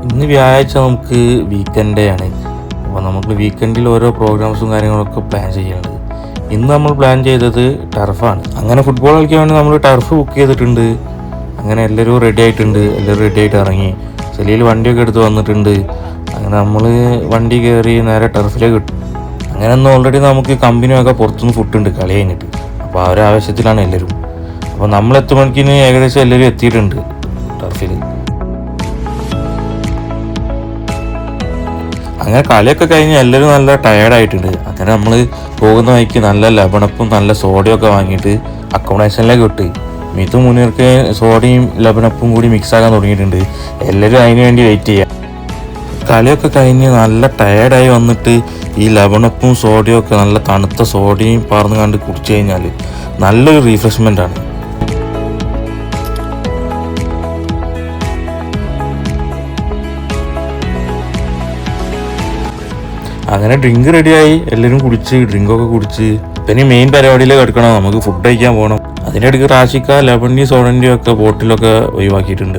ഇന്ന് വ്യാഴാഴ്ച നമുക്ക് വീക്കെൻഡ് ഡേ ആണ്. അപ്പോൾ നമുക്ക് വീക്കെൻഡിൽ ഓരോ പ്രോഗ്രാംസും കാര്യങ്ങളൊക്കെ പ്ലാൻ ചെയ്യാനുണ്ട്. ഇന്ന് നമ്മൾ പ്ലാൻ ചെയ്തത് ടർഫാണ്. അങ്ങനെ ഫുട്ബോൾ കളിക്കാൻ വേണ്ടി നമ്മൾ ടർഫ് ബുക്ക് ചെയ്തിട്ടുണ്ട്. അങ്ങനെ എല്ലാവരും റെഡി ആയിട്ടുണ്ട്. എല്ലാവരും റെഡി ആയിട്ട് ഇറങ്ങി. സെലിയിൽ വണ്ടിയൊക്കെ എടുത്ത് വന്നിട്ടുണ്ട്. അങ്ങനെ നമ്മൾ വണ്ടി കയറി നേരെ ടർഫിലേക്ക് കിട്ടും. അങ്ങനെ ഒന്ന് ഓൾറെഡി നമുക്ക് കമ്പനിയൊക്കെ പുറത്തുനിന്ന് ഫുഡുണ്ട് കളി കഴിഞ്ഞിട്ട്. അപ്പോൾ ആ ഒരു ആവശ്യത്തിലാണ് എല്ലാവരും. അപ്പോൾ നമ്മൾ എത്തുമ്പോഴേക്കിന് ഏകദേശം എല്ലാവരും എത്തിയിട്ടുണ്ട് ടർഫിൽ. അങ്ങനെ കളിയൊക്കെ കഴിഞ്ഞ് എല്ലാവരും നല്ല ടയേർഡായിട്ടുണ്ട്. അങ്ങനെ നമ്മൾ പോകുന്ന വഴിക്ക് നല്ല ലബണപ്പും നല്ല സോഡയൊക്കെ വാങ്ങിയിട്ട് അക്കോമഡേഷനിലേക്ക് വിട്ട്. മിതു മുനീർക്ക് സോഡയും ലബണപ്പും കൂടി മിക്സാക്കാൻ തുടങ്ങിയിട്ടുണ്ട്. എല്ലാവരും അതിന് വേണ്ടി വെയിറ്റ് ചെയ്യാം. കളിയൊക്കെ കഴിഞ്ഞ് നല്ല ടയേർഡായി വന്നിട്ട് ഈ ലബണപ്പും സോഡയും ഒക്കെ നല്ല തണുത്ത സോഡയും പാർന്ന് കണ്ട് കുടിച്ചു കഴിഞ്ഞാൽ നല്ലൊരു റീഫ്രഷ്മെൻ്റ് ആണ്. അങ്ങനെ ഡ്രിങ്ക് റെഡിയായി. എല്ലാവരും കുടിച്ച് ഡ്രിങ്കൊക്കെ കുടിച്ച് പിന്നെ മെയിൻ പരിപാടിയിലേക്ക് എടുക്കണം. നമുക്ക് ഫുഡ് കഴിക്കാൻ പോകണം. അതിൻ്റെ ഇടയ്ക്ക് റാഷിക്ക ലബണിയും സോഡൻ്റെയും ഒക്കെ ബോട്ടിലൊക്കെ ഒഴിവാക്കിയിട്ടുണ്ട്.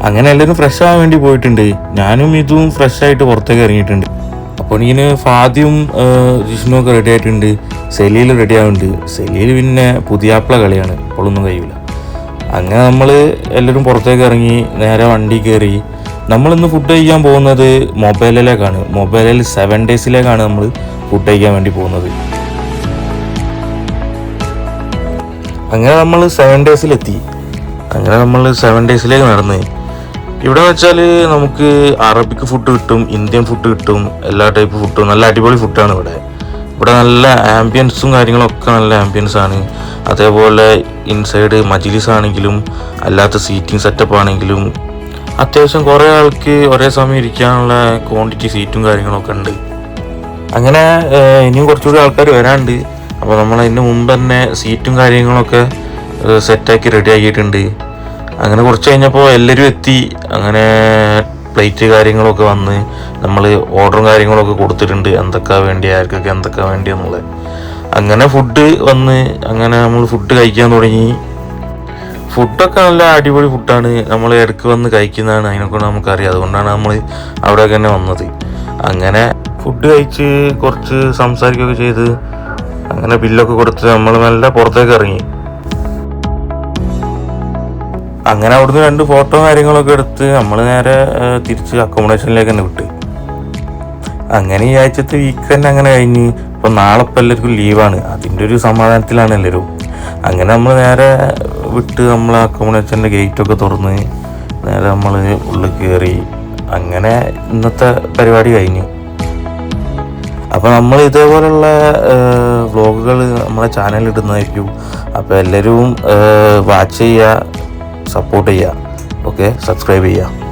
അങ്ങനെ എല്ലാവരും ഫ്രഷ് ആവാൻ വേണ്ടി പോയിട്ടുണ്ട്. ഞാനും ഇതും ഫ്രഷ് ആയിട്ട് പുറത്തേക്ക് ഇറങ്ങിയിട്ടുണ്ട്. അപ്പോൾ ഇങ്ങനെ ഫാദിയും ജിഷ്ണുവും ഒക്കെ റെഡി ആയിട്ടുണ്ട്. സെലിയിൽ റെഡി ആവുന്നുണ്ട്. സെലിയിൽ പിന്നെ പുതിയാപ്പിള കളിയാണ്, അപ്പോഴൊന്നും കഴിയില്ല. അങ്ങനെ നമ്മൾ എല്ലാവരും പുറത്തേക്ക് ഇറങ്ങി നേരെ വണ്ടി കയറി. നമ്മളിന്ന് ഫുഡ് കഴിക്കാൻ പോകുന്നത് മൊബൈലിലേക്കാണ്. മൊബൈലിൽ 7 ഡേയ്സിലേക്കാണ് നമ്മൾ ഫുഡ് കഴിക്കാൻ വേണ്ടി പോകുന്നത്. അങ്ങനെ നമ്മൾ 7 ഡേയ്സിലെത്തി. അങ്ങനെ നമ്മൾ 7 ഡേയ്സിലേക്ക് നടന്ന്. ഇവിടെ വെച്ചാൽ നമുക്ക് അറബിക് ഫുഡ് കിട്ടും, ഇന്ത്യൻ ഫുഡ് കിട്ടും, എല്ലാ ടൈപ്പ് ഫുഡും. നല്ല അടിപൊളി ഫുഡാണ് ഇവിടെ. ഇവിടെ നല്ല ആംബിയൻസും കാര്യങ്ങളൊക്കെ നല്ല ആംബിയൻസ് ആണ്. അതേപോലെ ഇൻസൈഡ് മജ്ലിസ് ആണെങ്കിലും അല്ലാത്ത സീറ്റിംഗ് സെറ്റപ്പ് ആണെങ്കിലും അത്യാവശ്യം കുറേ ആൾക്ക് ഒരേ സമയം ഇരിക്കാനുള്ള ക്വാണ്ടിറ്റി സീറ്റും കാര്യങ്ങളൊക്കെ ഉണ്ട്. അങ്ങനെ ഇനിയും കുറച്ചുകൂടി ആൾക്കാർ വരാനുണ്ട്. അപ്പോൾ നമ്മൾ അതിന് മുമ്പ് തന്നെ സീറ്റും കാര്യങ്ങളൊക്കെ സെറ്റാക്കി റെഡി ആക്കിയിട്ടുണ്ട്. അങ്ങനെ കുറച്ച് കഴിഞ്ഞപ്പോൾ എല്ലാവരും എത്തി. അങ്ങനെ പ്ലേറ്റ് കാര്യങ്ങളൊക്കെ വന്ന് നമ്മൾ ഓർഡറും കാര്യങ്ങളൊക്കെ കൊടുത്തിട്ടുണ്ട്, എന്തൊക്കെയാണ് വേണ്ടി ആർക്കൊക്കെ എന്തൊക്കെയാണ് വേണ്ടിയെന്നുള്ളത്. അങ്ങനെ ഫുഡ് വന്ന് അങ്ങനെ നമ്മൾ ഫുഡ് കഴിക്കാൻ തുടങ്ങി. ഫുഡൊക്കെ നല്ല അടിപൊളി ഫുഡാണ്. നമ്മൾ ഇടയ്ക്ക് വന്ന് കഴിക്കുന്നതാണ്, അതിനെക്കൊണ്ട് നമുക്കറിയാം. അതുകൊണ്ടാണ് നമ്മൾ അവിടെയൊക്കെ തന്നെ വന്നത്. അങ്ങനെ ഫുഡ് കഴിച്ച് കുറച്ച് സംസാരിക്കുകയൊക്കെ ചെയ്ത് അങ്ങനെ ബില്ലൊക്കെ കൊടുത്ത് നമ്മൾ നല്ല പുറത്തേക്ക് ഇറങ്ങി. അങ്ങനെ അവിടുന്ന് 2 ഫോട്ടോ കാര്യങ്ങളൊക്കെ എടുത്ത് നമ്മൾ നേരെ തിരിച്ച് അക്കോമഡേഷനിലേക്ക് തന്നെ വിട്ട്. അങ്ങനെ ഈ ആഴ്ചത്തെ വീക്കെൻഡ് അങ്ങനെ കഴിഞ്ഞ്. ഇപ്പോൾ നാളെ ഇപ്പോൾ എല്ലാവർക്കും ലീവാണ്. അതിൻ്റെ ഒരു സമാധാനത്തിലാണ് എല്ലാവരും. അങ്ങനെ നമ്മൾ നേരെ വിട്ട് നമ്മൾ അക്കോമഡേഷൻ്റെ ഗേറ്റൊക്കെ തുറന്ന് നേരെ നമ്മൾ ഉള്ളിൽ കയറി. അങ്ങനെ ഇന്നത്തെ പരിപാടി കഴിഞ്ഞു. അപ്പോൾ നമ്മൾ ഇതേപോലുള്ള വ്ളോഗുകൾ നമ്മളെ ചാനലിൽ ഇടുന്നതായിരിക്കും. അപ്പോൾ എല്ലാവരും വാച്ച് ചെയ്യുക, സപ്പോർട്ട് ചെയ്യുക. ഓക്കെ, സബ്സ്ക്രൈബ് ചെയ്യുക.